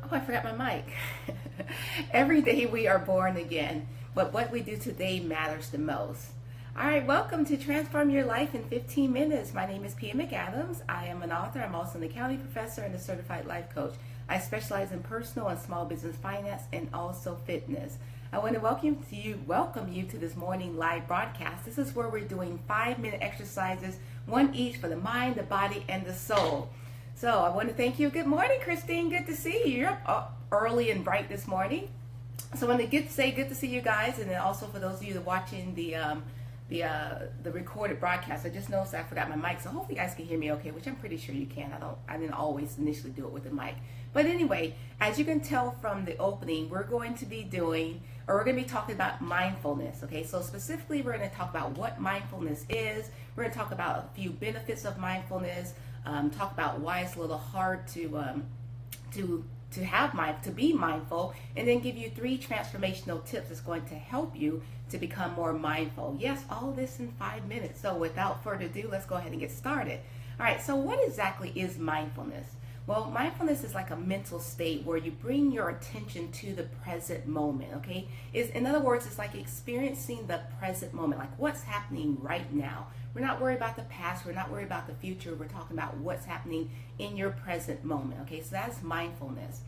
Oh, I forgot my mic. Every day we are born again, but what we do today matters the most. All right, welcome to Transform Your Life in 15 Minutes. My name is Pia McAdams. I am an author. I'm also an accounting professor and a certified life coach. I specialize in personal and small business finance and also fitness. I want to welcome you to this morning live broadcast. This is where we're doing 5-minute exercises, one each for the mind, the body, and the soul. So I want to thank you. Good morning, Christine. Good to see you. You're up early and bright this morning. So I want to say good to see you guys, and then also for those of you that are watching the recorded broadcast. I just noticed I forgot my mic, so hopefully you guys can hear me okay, which I'm pretty sure you can. I didn't always initially do it with the mic. But anyway, as you can tell from the opening, we're going to be talking about mindfulness, okay? So specifically, we're going to talk about what mindfulness is. We're going to talk about a few benefits of mindfulness, talk about why it's a little hard to be mindful, and then give you 3 transformational tips that's going to help you to become more mindful. Yes, all this in 5 minutes. So without further ado, let's go ahead and get started. All right, so what exactly is mindfulness? Well, mindfulness is like a mental state where you bring your attention to the present moment, okay? In other words, it's like experiencing the present moment, like what's happening right now. We're not worried about the past. We're not worried about the future. We're talking about what's happening in your present moment, okay? So that's mindfulness.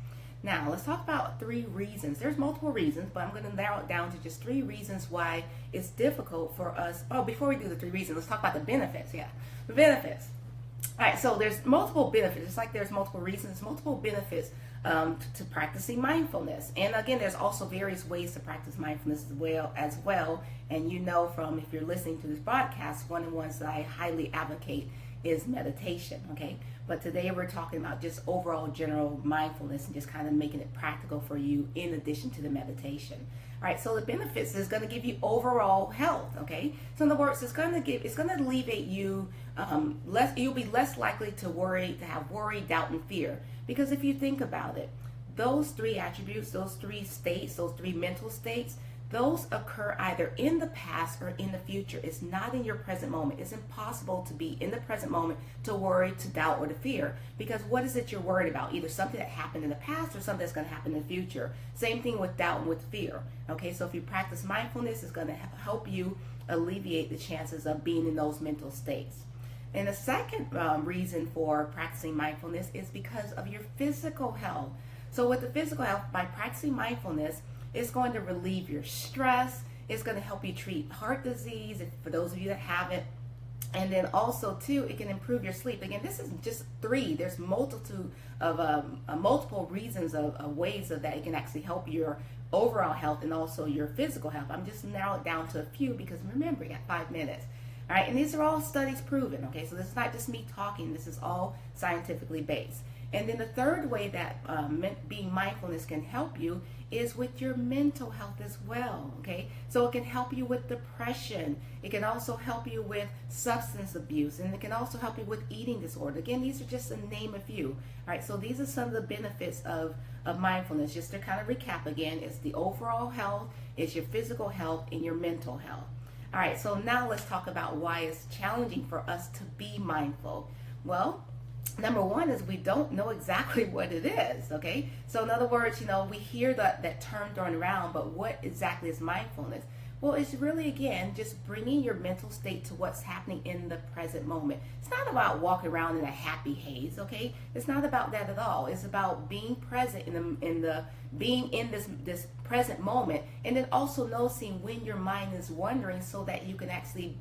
Now, let's talk about 3 reasons. There's multiple reasons, but I'm going to narrow it down to just 3 reasons why it's difficult for us. Oh, before we do the 3 reasons, let's talk about the benefits. Yeah, the benefits. All right, so there's multiple benefits. Just like there's multiple reasons, multiple benefits to practicing mindfulness. And again, there's also various ways to practice mindfulness as well. And you know from if you're listening to this broadcast, one of the ones that I highly advocate is meditation, okay? But today we're talking about just overall general mindfulness and just kind of making it practical for you in addition to the meditation. All right, so the benefits is going to give you overall health, okay? So in other words, it's going to alleviate you you'll be less likely to have worry, doubt, and fear. Because if you think about it, those 3 attributes, those 3 states, those 3 mental states, those occur either in the past or in the future. It's not in your present moment. It's impossible to be in the present moment to worry, to doubt, or to fear. Because what is it you're worried about? Either something that happened in the past or something that's going to happen in the future. Same thing with doubt and with fear. Okay, so if you practice mindfulness, it's going to help you alleviate the chances of being in those mental states. And the second reason for practicing mindfulness is because of your physical health. So with the physical health, by practicing mindfulness, it's going to relieve your stress. It's going to help you treat heart disease, for those of you that have it. And then also, too, it can improve your sleep. Again, this is just 3. There's multiple reasons of ways of that it can actually help your overall health and also your physical health. I'm just narrowing it down to a few because remember, you got 5 minutes. All right, and these are all studies proven, okay? So this is not just me talking. This is all scientifically based. And then the third way that being mindfulness can help you is with your mental health as well, okay? So it can help you with depression. It can also help you with substance abuse, and it can also help you with eating disorder. Again, these are just to name a few. All right, so these are some of the benefits of mindfulness. Just to kind of recap again, it's the overall health, it's your physical health, and your mental health. All right, so now let's talk about why it's challenging for us to be mindful. Well, number 1 is we don't know exactly what it is, okay? So in other words, we hear that term thrown around, but what exactly is mindfulness? Well, it's really, again, just bringing your mental state to what's happening in the present moment. It's not about walking around in a happy haze, okay? It's not about that at all. It's about being present being in this present moment, and then also noticing when your mind is wandering, so that you can actually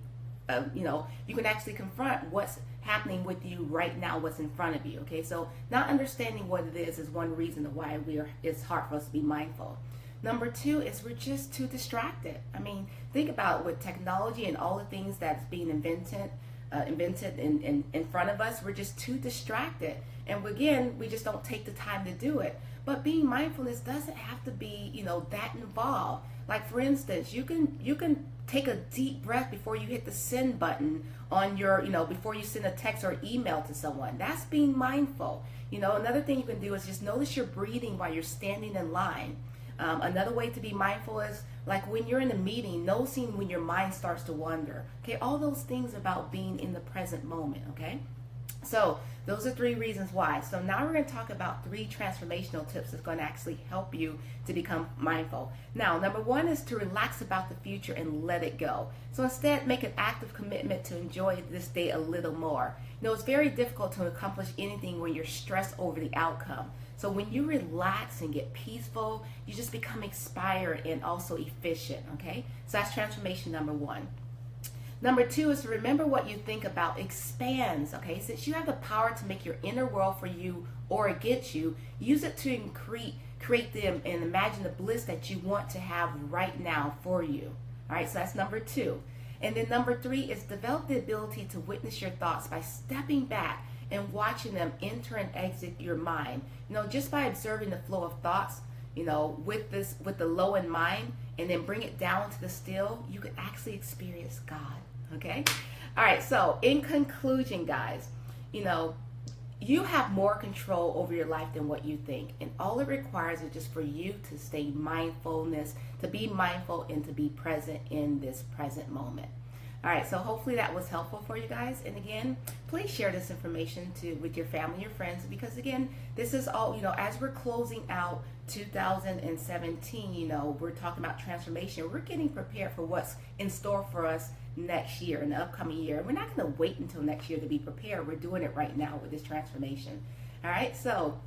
you can actually confront what's happening with you right now, what's in front of you, okay? So not understanding what it is one reason why it's hard for us to be mindful. Number 2 is we're just too distracted. I mean, think about with technology and all the things that's being invented in front of us, we're just too distracted. And again, we just don't take the time to do it. But being mindfulness doesn't have to be, that involved. Like for instance, you can take a deep breath before you hit the send button on your, before you send a text or email to someone. That's being mindful. Another thing you can do is just notice your breathing while you're standing in line. Another way to be mindful is like when you're in a meeting, noticing when your mind starts to wander. Okay, all those things about being in the present moment, okay? So those are 3 reasons why. So now we're going to talk about 3 transformational tips that's going to actually help you to become mindful. Now, number 1 is to relax about the future and let it go. So instead, make an active commitment to enjoy this day a little more. You know, it's very difficult to accomplish anything when you're stressed over the outcome. So when you relax and get peaceful, you just become inspired and also efficient, okay? So that's transformation number 1. Number 2 is to remember what you think about expands, okay? Since you have the power to make your inner world for you or against you, use it to create them and imagine the bliss that you want to have right now for you. All right, so that's number 2. And then number 3 is develop the ability to witness your thoughts by stepping back and watching them enter and exit your mind. You know, just by observing the flow of thoughts, you know, with the low in mind, and then bring it down to the still, you can actually experience God. Okay? All right, so in conclusion, guys, you know, you have more control over your life than what you think. And all it requires is just for you to stay mindfulness, to be mindful and to be present in this present moment. All right, so hopefully that was helpful for you guys. And again, please share this information with your family, your friends, because again, this is all, you know, as we're closing out 2017, you know, we're talking about transformation. We're getting prepared for what's in store for us next year, in the upcoming year. We're not going to wait until next year to be prepared. We're doing it right now with this transformation. All right, so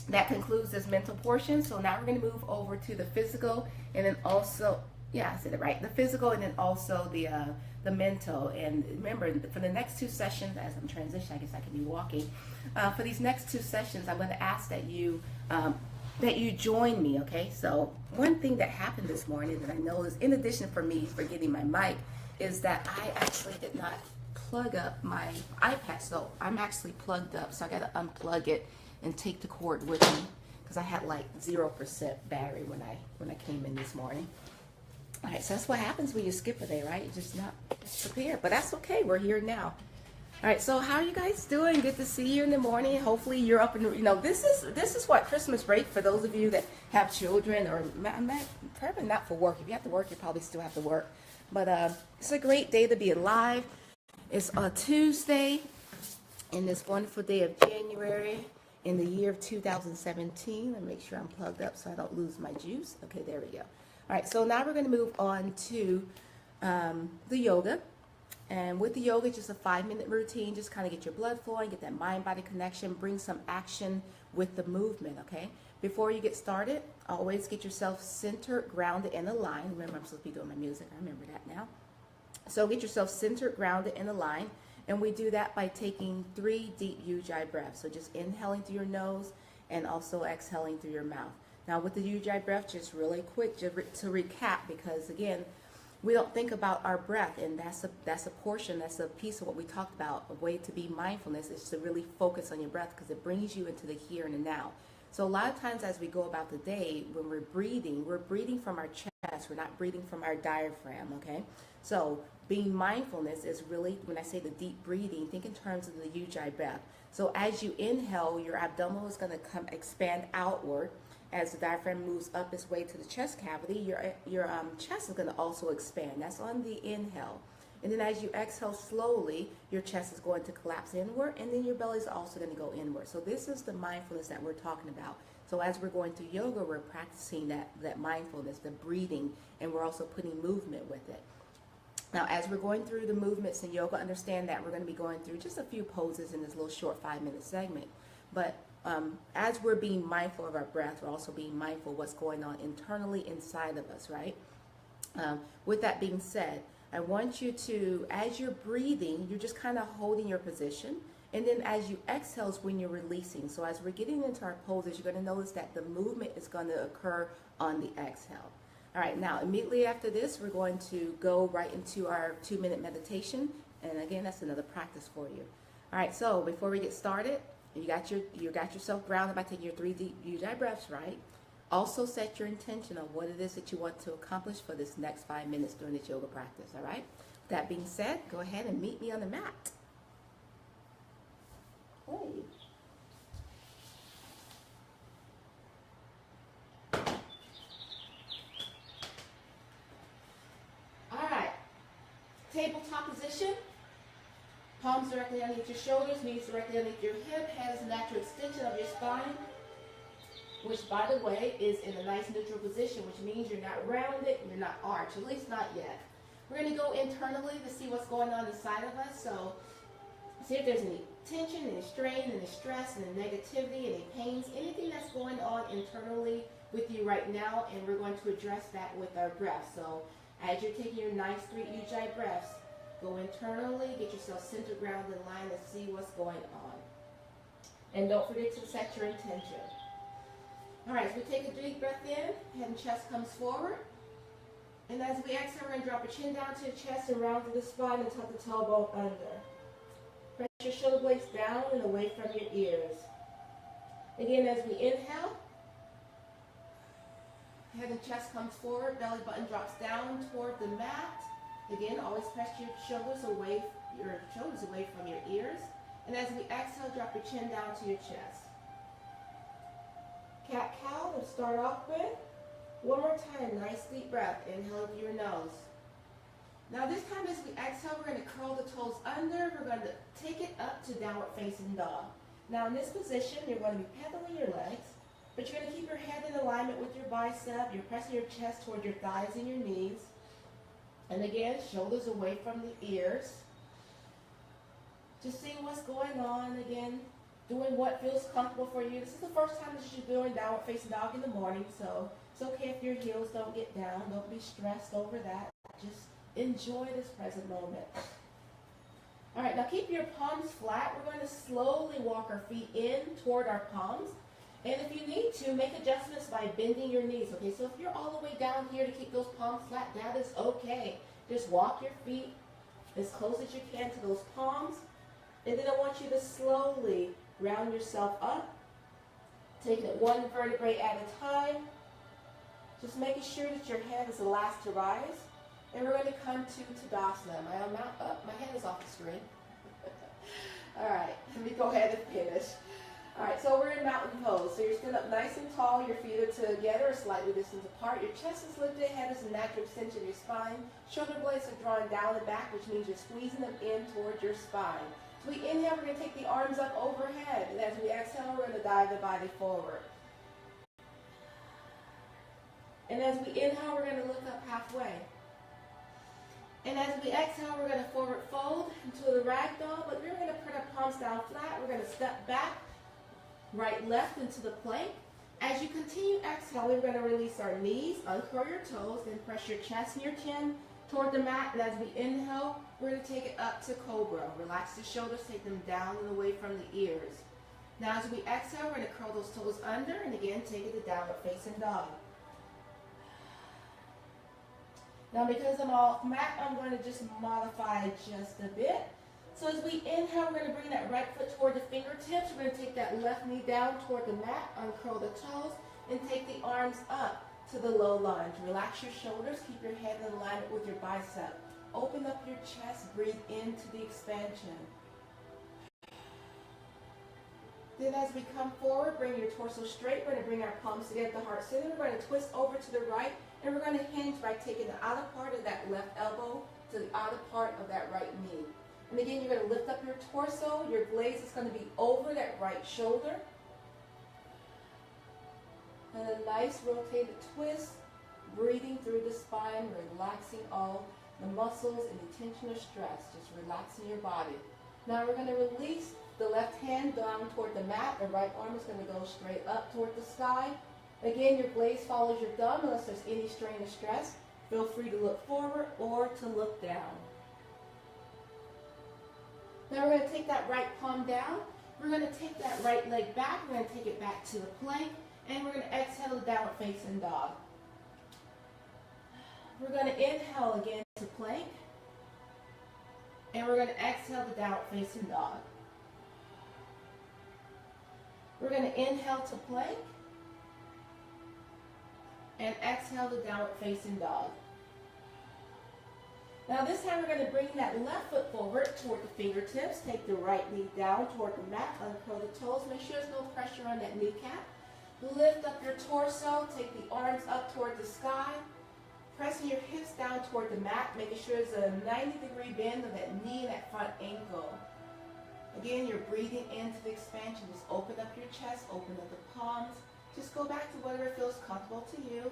that concludes this mental portion. So now we're going to move over to the physical, and then also, yeah, I said it right, the physical, and then also the mental. And remember, for the next 2 sessions, as I'm transitioning, I guess I can be walking. For these next 2 sessions, I'm going to ask that you join me, okay? So one thing that happened this morning that I noticed, in addition for me forgetting my mic, is that I actually did not plug up my iPad. So I'm actually plugged up, so I got to unplug it and take the cord with me, because I had like 0% battery when I came in this morning. All right, so that's what happens when you skip a day, right? You're just not prepared, but that's okay. We're here now. All right, so how are you guys doing? Good to see you in the morning. Hopefully you're up and, you know, this is what Christmas break for those of you that have children, or probably not for work. If you have to work, you probably still have to work. But it's a great day to be alive. It's a Tuesday in this wonderful day of January in the year of 2017. Let me make sure I'm plugged up so I don't lose my juice. Okay, there we go. All right, so now we're going to move on to the yoga. And with the yoga, just a 5-minute routine. Just kind of get your blood flowing, get that mind-body connection, bring some action with the movement, okay? Before you get started, always get yourself centered, grounded, and aligned. Remember, I'm supposed to be doing my music. I remember that now. So get yourself centered, grounded, and aligned. And we do that by taking 3 deep ujjayi breaths. So just inhaling through your nose and also exhaling through your mouth. Now with the ujjayi breath, just really quick to recap, because again, we don't think about our breath, and that's a portion, that's a piece of what we talked about. A way to be mindfulness is to really focus on your breath, because it brings you into the here and the now. So a lot of times as we go about the day, when we're breathing from our chest. We're not breathing from our diaphragm, okay? So being mindfulness is really, when I say the deep breathing, think in terms of the ujjayi breath. So as you inhale, your abdominal is going to expand outward. As the diaphragm moves up its way to the chest cavity, your chest is going to also expand. That's on the inhale. And then as you exhale slowly, your chest is going to collapse inward, and then your belly is also going to go inward. So this is the mindfulness that we're talking about. So as we're going through yoga, we're practicing that mindfulness, the breathing, and we're also putting movement with it. Now, as we're going through the movements in yoga, understand that we're going to be going through just a few poses in this little short 5-minute segment. But as we're being mindful of our breath, we're also being mindful of what's going on internally inside of us, right? With that being said, I want you to, as you're breathing, you're just kind of holding your position. And then as you exhale is when you're releasing. So as we're getting into our poses, you're going to notice that the movement is going to occur on the exhale. All right, now immediately after this, we're going to go right into our 2-minute meditation. And again, that's another practice for you. All right, so before we get started, you got yourself grounded by taking your 3 deep ujjayi breaths, right? Also set your intention on what it is that you want to accomplish for this next 5 minutes during this yoga practice, all right? That being said, go ahead and meet me on the mat. Hey. All right, tabletop position, Palms directly underneath your shoulders, knees directly underneath your hip, head is a natural extension of your spine, which, by the way, is in a nice neutral position, which means you're not rounded, you're not arched, at least not yet. We're going to go internally to see what's going on inside of us. So see if there's any tension, any strain, any stress, any negativity, any pains, anything that's going on internally with you right now, and we're going to address that with our breath. So as you're taking your nice 3 Ujjayi breaths, go internally, get yourself centered, grounded, in line, and see what's going on. And don't forget to set your intention. All right, so we take a deep breath in, head and chest comes forward. And as we exhale, we're going to drop your chin down to your chest and round through the spine and tuck the tailbone under. Press your shoulder blades down and away from your ears. Again, as we inhale, head and chest comes forward, belly button drops down toward the mat. Again, always press your shoulders away from your ears. And as we exhale, drop your chin down to your chest. Cat-cow to start off with. One more time, nice deep breath. Inhale through your nose. Now this time as we exhale, we're going to curl the toes under. We're going to take it up to downward facing dog. Now in this position, you're going to be pedaling your legs, but you're going to keep your head in alignment with your bicep. You're pressing your chest toward your thighs and your knees. And again, shoulders away from the ears. Just seeing what's going on. Again, doing what feels comfortable for you. This is the first time that you're doing downward facing dog in the morning, so it's okay if your heels don't get down. Don't be stressed over that. Just enjoy this present moment. All right, now keep your palms flat. We're going to slowly walk our feet in toward our palms. And if you need to, make adjustments by bending your knees. Okay, so if you're all the way down here to keep those palms flat, that is okay. Just walk your feet as close as you can to those palms. And then I want you to slowly round yourself up, taking it one vertebrae at a time. Just making sure that your head is the last to rise. And we're going to come to Tadasana. My head is off the screen. All right, let me go ahead and finish. All right, so we're in mountain pose. So you're stood up nice and tall. Your feet are together or slightly distance apart. Your chest is lifted. Head is a natural extension of your spine. Shoulder blades are drawn down and back, which means you're squeezing them in towards your spine. So we inhale, we're going to take the arms up overhead. And as we exhale, we're going to dive the body forward. And as we inhale, we're going to look up halfway. And as we exhale, we're going to forward fold into the ragdoll, but we're going to put our palms down flat. We're going to step back, right, left into the plank. As you continue exhaling, we're going to release our knees, uncurl your toes, then press your chest and your chin toward the mat. And as we inhale, we're going to take it up to cobra. Relax the shoulders, take them down and away from the ears. Now as we exhale, we're going to curl those toes under, and again, take it to downward facing dog. Now because I'm off mat, I'm going to just modify just a bit. So as we inhale, we're going to bring that right foot toward the fingertips. We're going to take that left knee down toward the mat, uncurl the toes, and take the arms up to the low lunge. Relax your shoulders, keep your head in alignment with your bicep. Open up your chest, breathe into the expansion. Then as we come forward, bring your torso straight. We're going to bring our palms together at the heart center. We're going to twist over to the right, and we're going to hinge by taking the outer part of that left elbow to the outer part of that right knee. And again, you're going to lift up your torso. Your gaze is going to be over that right shoulder. And a nice rotated twist, breathing through the spine, relaxing all the muscles and the tension or stress, just relaxing your body. Now we're going to release the left hand down toward the mat. The right arm is going to go straight up toward the sky. Again, your gaze follows your thumb unless there's any strain or stress. Feel free to look forward or to look down. Now we're going to take that right palm down. We're going to take that right leg back. We're going to take it back to the plank. And we're going to exhale the downward facing dog. We're going to inhale again to plank. And we're going to exhale the downward facing dog. We're going to inhale to plank. And exhale the downward facing dog. Now this time we're going to bring that left foot forward toward the fingertips. Take the right knee down toward the mat. Uncurl the toes. Make sure there's no pressure on that kneecap. Lift up your torso. Take the arms up toward the sky. Pressing your hips down toward the mat. Making sure there's a 90-degree bend of that knee and that front ankle. Again, you're breathing into the expansion. Just open up your chest, open up the palms. Just go back to whatever feels comfortable to you.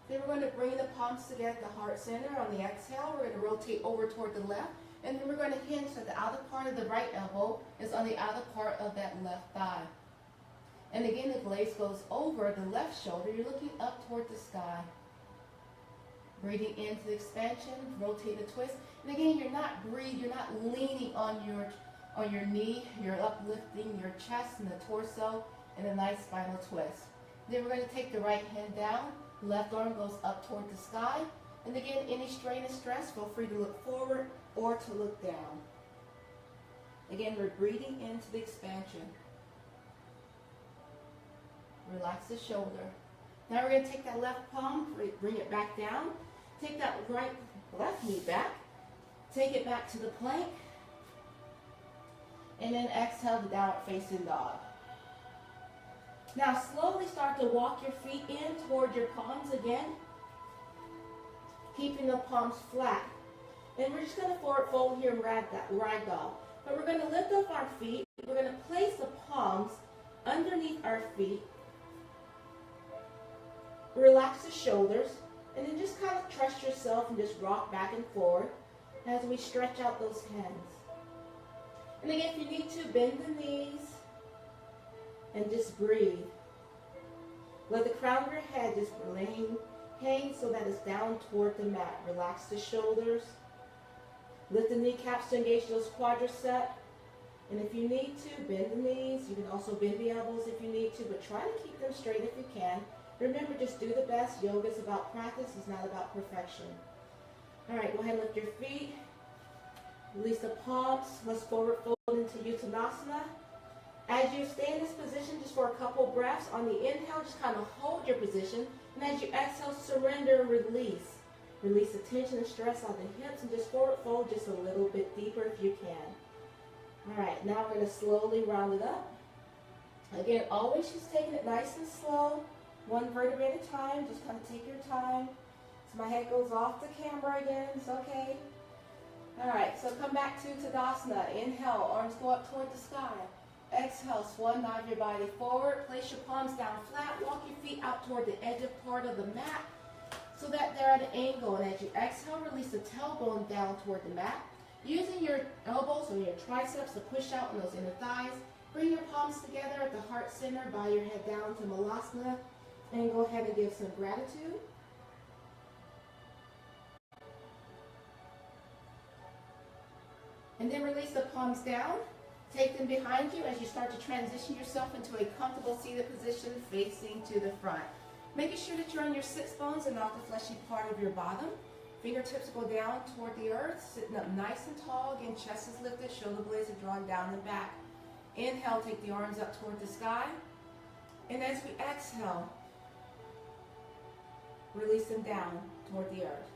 Then we're going to bring the palms together at the heart center. On the exhale, we're going to rotate over toward the left. And then we're going to hinge so the outer part of the right elbow is on the outer part of that left thigh. And again, the gaze goes over the left shoulder. You're looking up toward the sky. Breathing into the expansion, rotate the twist. And again, you're not leaning on your knee. You're uplifting your chest and the torso in a nice spinal twist. Then we're going to take the right hand down. Left arm goes up toward the sky. And again, any strain and stress, feel free to look forward or to look down. Again, we're breathing into the expansion. Relax the shoulder. Now we're going to take that left palm, bring it back down. Take that left knee back. Take it back to the plank. And then exhale the downward facing dog. Now slowly start to walk your feet in toward your palms again. Keeping the palms flat. And we're just going to forward fold here in ragdoll. But we're going to lift up our feet. We're going to place the palms underneath our feet. Relax the shoulders. And then just kind of trust yourself and just rock back and forward as we stretch out those hands. And again, if you need to, bend the knees and just breathe. Let the crown of your head just hang so that it's down toward the mat. Relax the shoulders. Lift the kneecaps to engage those quadriceps. And if you need to, bend the knees. You can also bend the elbows if you need to, but try to keep them straight if you can. Remember, just do the best. Yoga is about practice. It's not about perfection. All right, go ahead and lift your feet. Release the palms. Let's forward fold into Uttanasana. As you stay in this position just for a couple breaths, on the inhale, just kind of hold your position. And as you exhale, surrender and release. Release the tension and stress on the hips and just forward fold just a little bit deeper if you can. All right, now we're going to slowly round it up. Again, always just taking it nice and slow. One vertebrae at a time. Just kind of take your time. So my head goes off the camera again. It's okay. All right, so come back to Tadasana. Inhale, arms go up toward the sky. Exhale, swan dive your body forward. Place your palms down flat. Walk your feet out toward the edge of part of the mat so that they're at an angle. And as you exhale, release the tailbone down toward the mat. Using your elbows or your triceps to push out on those inner thighs. Bring your palms together at the heart center. Bow your head down to Malasana. And go ahead and give some gratitude. And then release the palms down. Take them behind you as you start to transition yourself into a comfortable seated position facing to the front. Making sure that you're on your sits bones and not the fleshy part of your bottom. Fingertips go down toward the earth, sitting up nice and tall. Again, chest is lifted, shoulder blades are drawn down and back. Inhale, take the arms up toward the sky. And as we exhale, release them down toward the earth.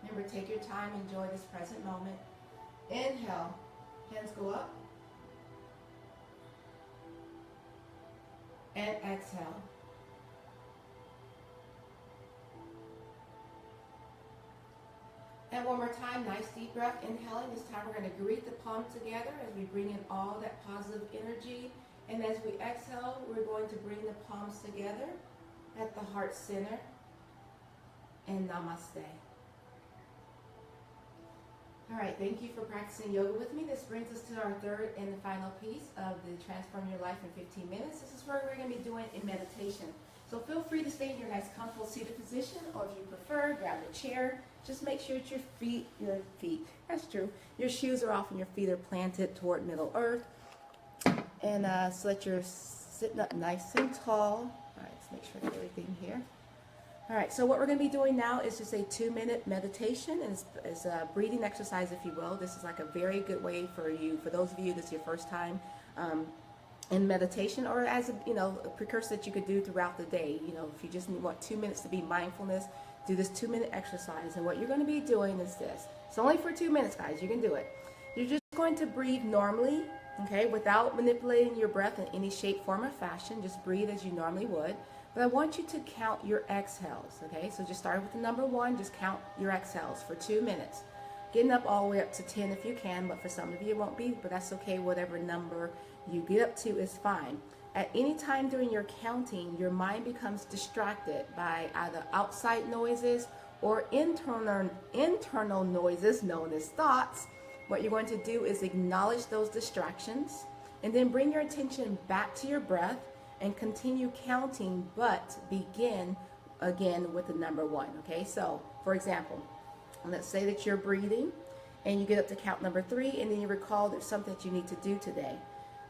Remember, take your time, enjoy this present moment. Inhale, hands go up. And exhale. And one more time, nice deep breath. Inhaling, this time we're going to greet the palm together as we bring in all that positive energy. And as we exhale, we're going to bring the palms together at the heart center, and namaste. All right, thank you for practicing yoga with me. This brings us to our third and final piece of the Transform Your Life in 15 Minutes. This is where we're going to be doing a meditation. So feel free to stay in your nice comfortable seated position, or if you prefer, grab a chair. Just make sure that that's true, your shoes are off and your feet are planted toward Middle Earth. And so that you're sitting up nice and tall. All right, let's make sure I get everything here. All right, so what we're going to be doing now is just a 2-minute meditation. And it's a breathing exercise, if you will. This is like a very good way for you, for those of you this is your first time in meditation, or as a precursor that you could do throughout the day. If you just want 2 minutes to be mindfulness, do this 2-minute exercise. And what you're going to be doing is this. It's only for 2 minutes, guys. You can do it. You're just going to breathe normally, okay, without manipulating your breath in any shape, form, or fashion. Just breathe as you normally would. But I want you to count your exhales, okay? So just start with the number 1. Just count your exhales for 2 minutes. getting up all the way up to 10 if you can, but for some of you it won't be, but that's okay. Whatever number you get up to is fine. At any time during your counting, your mind becomes distracted by either outside noises or internal noises known as thoughts. What you're going to do is acknowledge those distractions and then bring your attention back to your breath and continue counting, but begin again with the number 1. Okay, so for example, let's say that you're breathing and you get up to count number 3, and then you recall there's something that you need to do today.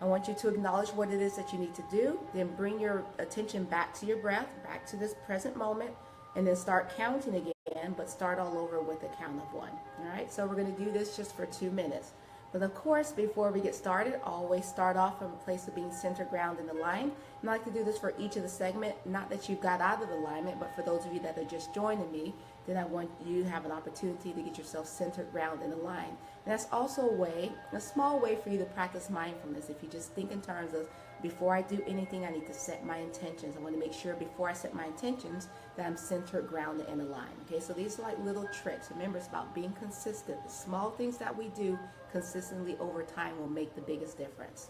I want you to acknowledge what it is that you need to do, then bring your attention back to your breath, back to this present moment, and then start counting again, but start all over with a count of 1. All right, so we're going to do this just for 2 minutes. But of course, before we get started, always start off from a place of being centered, grounded, and aligned. And I like to do this for each of the segment, not that you got out of alignment, but for those of you that are just joining me, then I want you to have an opportunity to get yourself centered, grounded, and aligned. And that's also a small way for you to practice mindfulness. If you just think in terms of, before I do anything, I need to set my intentions. I want to make sure before I set my intentions that I'm centered, grounded, and aligned. Okay, so these are like little tricks. Remember, it's about being consistent. The small things that we do consistently over time will make the biggest difference.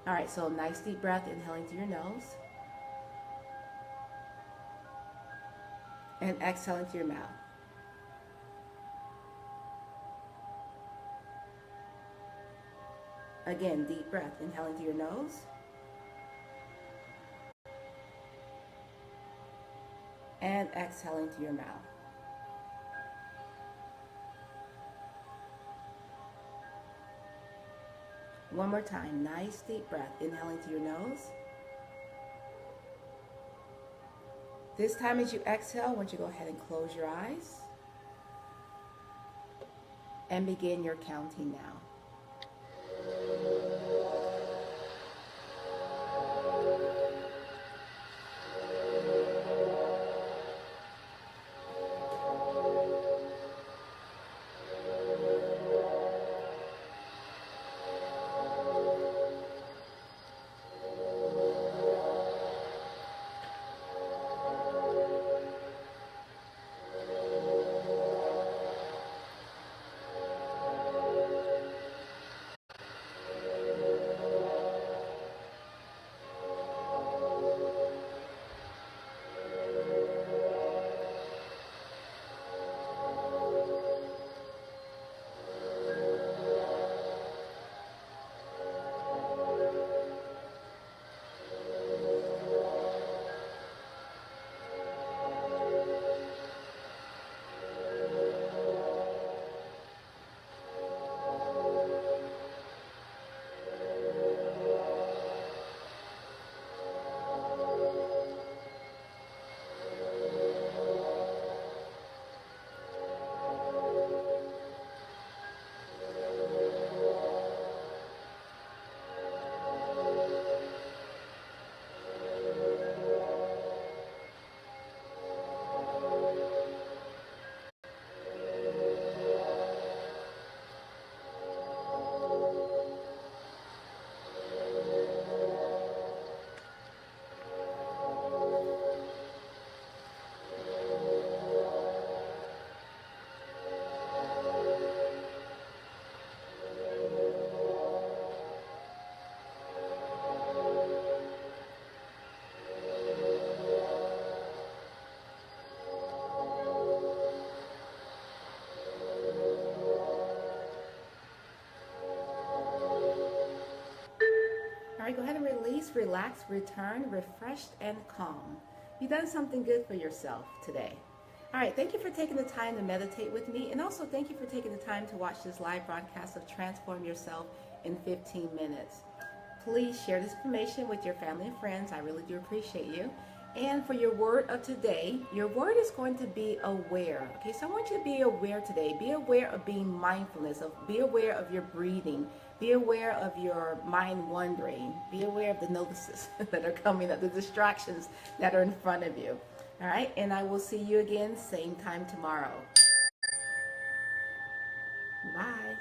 All right, so nice deep breath, inhaling through your nose. And exhaling through your mouth. Again, deep breath, inhaling through your nose. And exhaling through your mouth. One more time, nice deep breath, inhaling through your nose. This time as you exhale, I want you to go ahead and close your eyes and begin your counting now. All right, go ahead and release, relax, return, refreshed, and calm. You've done something good for yourself today. All right, thank you for taking the time to meditate with me, and also thank you for taking the time to watch this live broadcast of Transform Yourself in 15 minutes. Please share this information with your family and friends. I really do appreciate you. And for your word of today, your word is going to be aware. Okay, so I want you to be aware today. Be aware of being mindfulness, be aware of your breathing. Be aware of your mind wandering. Be aware of the notices that are coming up, the distractions that are in front of you. All right, and I will see you again same time tomorrow. Bye.